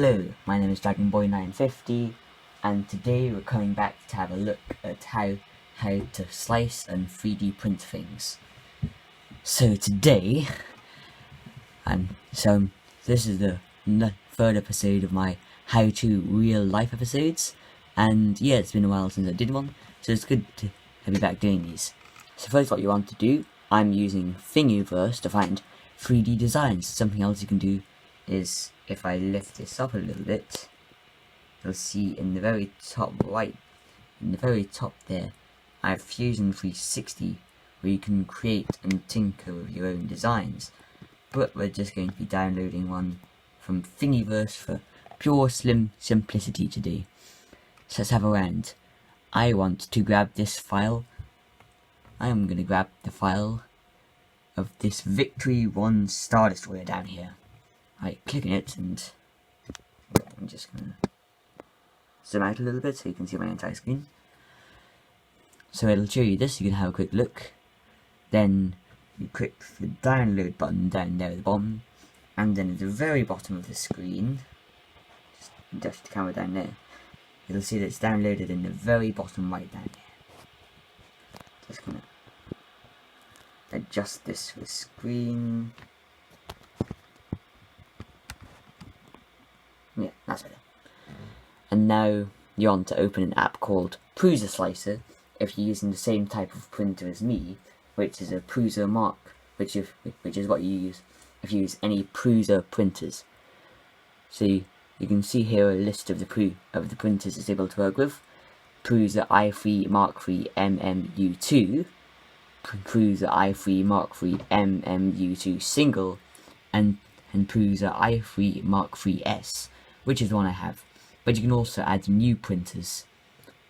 Hello, my name is DragonBoy950, and today we're coming back to have a look at how to slice and 3D print things. So today, this is the third episode of my how to real life episodes, and yeah, it's been a while since I did one, so it's good to be back doing these. So first, what you want to do, I'm using Thingiverse to find 3D designs. Something else you can do is, if I lift this up a little bit, you'll see in the very top right, in the very top there, I have Fusion 360, where you can create and tinker with your own designs. But we're just going to be downloading one from Thingiverse for pure simplicity today. So let's have a round. I want to grab this file. I am going to grab the file of this Victory 1 Star Destroyer down here. Right, click on it, and I'm just going to zoom out a little bit so you can see my entire screen. So it'll show you this, you can have a quick look. Then you click the download button down there at the bottom, and then at the very bottom of the screen, just adjust the camera down there, you'll see that it's downloaded in the very bottom right down there. Just going to adjust this for the screen. Yeah, that's better. And now you want to open an app called Prusa Slicer if you're using the same type of printer as me, which is a Prusa Mark, which is what you use if you use any Prusa printers. So you can see here a list of the printers it's able to work with: Prusa i3 Mark III MMU2, Prusa i3 Mark III MMU2 Single, and Prusa i3 Mark III's, which is the one I have. But you can also add new printers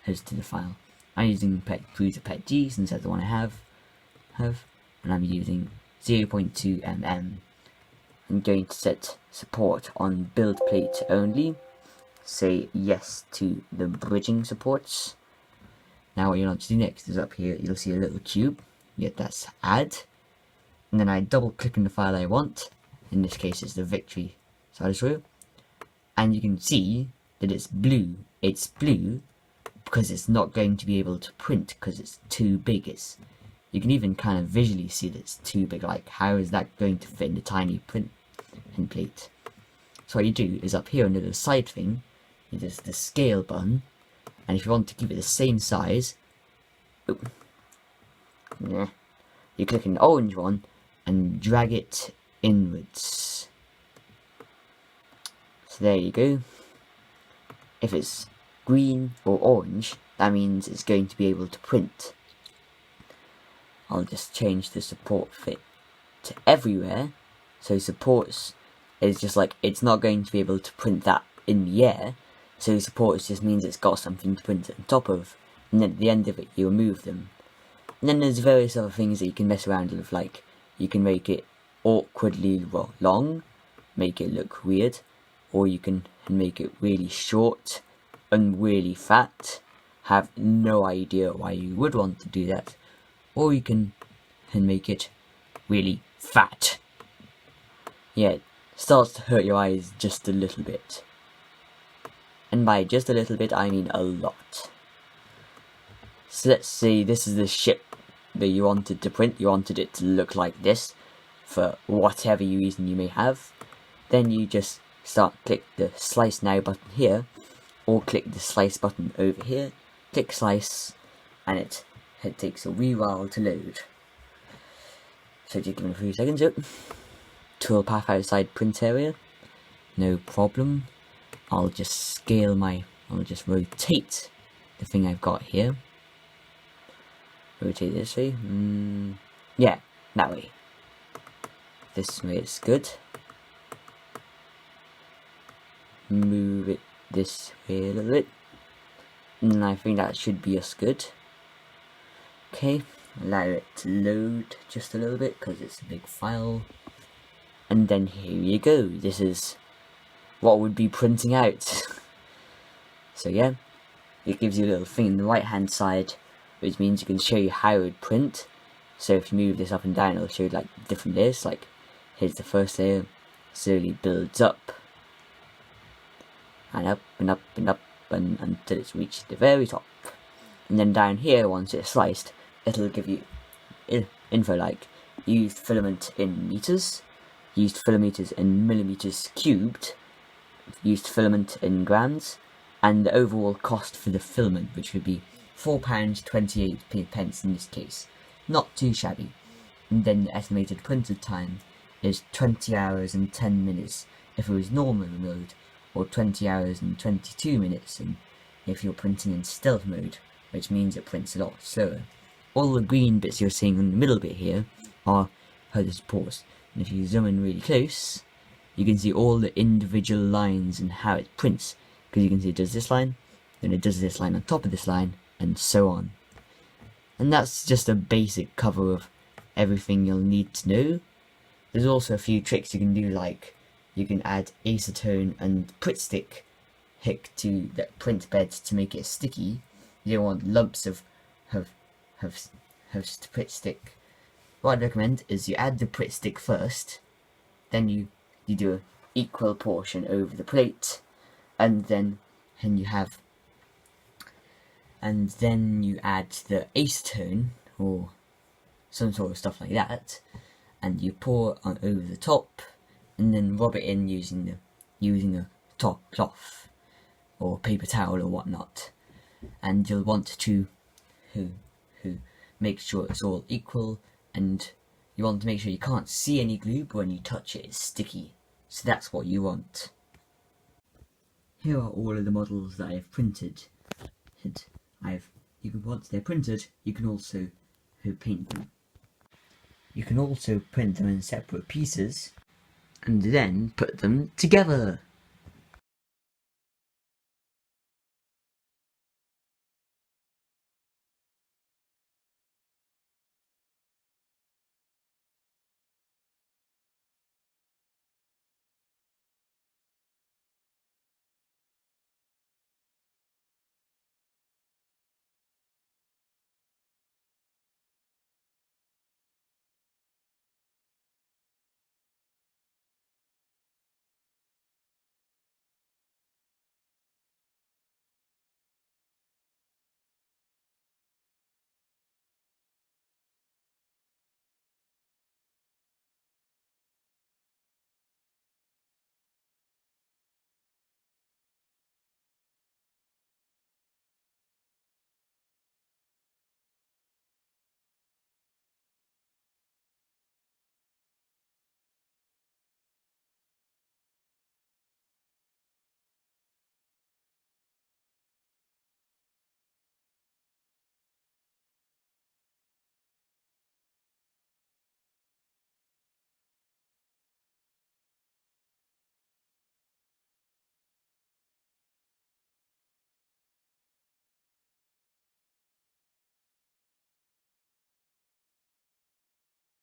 as to the file. I'm using Prusa PETG since that's the one I have, and I'm using 0.2 mm. I'm going to set support on build plate only. Say yes to the bridging supports. Now what you want to do next is up here, you'll see a little cube. Yeah, that's add. And then I double click on the file I want. In this case it's the Victory Star Destroyer. And you can see that it's blue. It's blue because it's not going to be able to print because it's too big. You can even kind of visually see that it's too big. Like, how is that going to fit in the tiny print plate? So what you do is up here under the side thing, there's the scale button, and if you want to keep it the same size, you click on the orange one and drag it inwards. So there you go. If it's green or orange, that means it's going to be able to print. I'll just change the support fit to everywhere. So supports is just like, it's not going to be able to print that in the air. So supports just means it's got something to print on top of. And then at the end of it, you remove them. And then there's various other things that you can mess around with, like you can make it awkwardly long, make it look weird, or you can make it really short and really fat. Have no idea why you would want to do that. Or you can make it really fat. Yeah, it starts to hurt your eyes just a little bit. And by just a little bit, I mean a lot. So let's say this is the ship that you wanted to print. You wanted it to look like this for whatever reason you may have. Then you just click the slice now button here, or click the slice button over here, click slice, and it takes a wee while to load. So just give it a few seconds. Yep. Toolpath outside print area, no problem. I'll just rotate the thing I've got here. Rotate this way. Yeah, that way. This way it's good. Move it this way a little bit, and I think that should be us good. Okay, allow it to load just a little bit because it's a big file, and then here you go. This is what would be printing out. So yeah, it gives you a little thing on the right hand side, which means you can show you how it would print. So if you move this up and down, it'll show you like different layers. Like, here's the first layer, slowly builds up. and up and up and up until it's reached the very top. And then down here, once it's sliced, it'll give you info like used filament in meters, used filameters in millimeters cubed, used filament in grams, and the overall cost for the filament, which would be £4.28 in this case. Not too shabby. And then the estimated printed time is 20 hours and 10 minutes if it was normal mode, or 20 hours and 22 minutes if you're printing in stealth mode, which means it prints a lot slower. All the green bits you're seeing in the middle bit here are HUD pause. And if you zoom in really close, you can see all the individual lines and how it prints, because you can see it does this line, then it does this line on top of this line, and so on. And that's just a basic cover of everything you'll need to know. There's also a few tricks you can do, like you can add acetone and Pritt Stick to the print bed to make it sticky. You don't want lumps of Pritt Stick. What I'd recommend is you add the Pritt Stick first, then you do an equal portion over the plate, and then you add the acetone or some sort of stuff like that, and you pour on over the top, and then rub it in using a top cloth or paper towel or whatnot. And you'll want to make sure it's all equal, and you want to make sure you can't see any glue, but when you touch it, it's sticky. So that's what you want. Here are all of the models that I have printed. Once they're printed, you can also paint them. You can also print them in separate pieces and then put them together.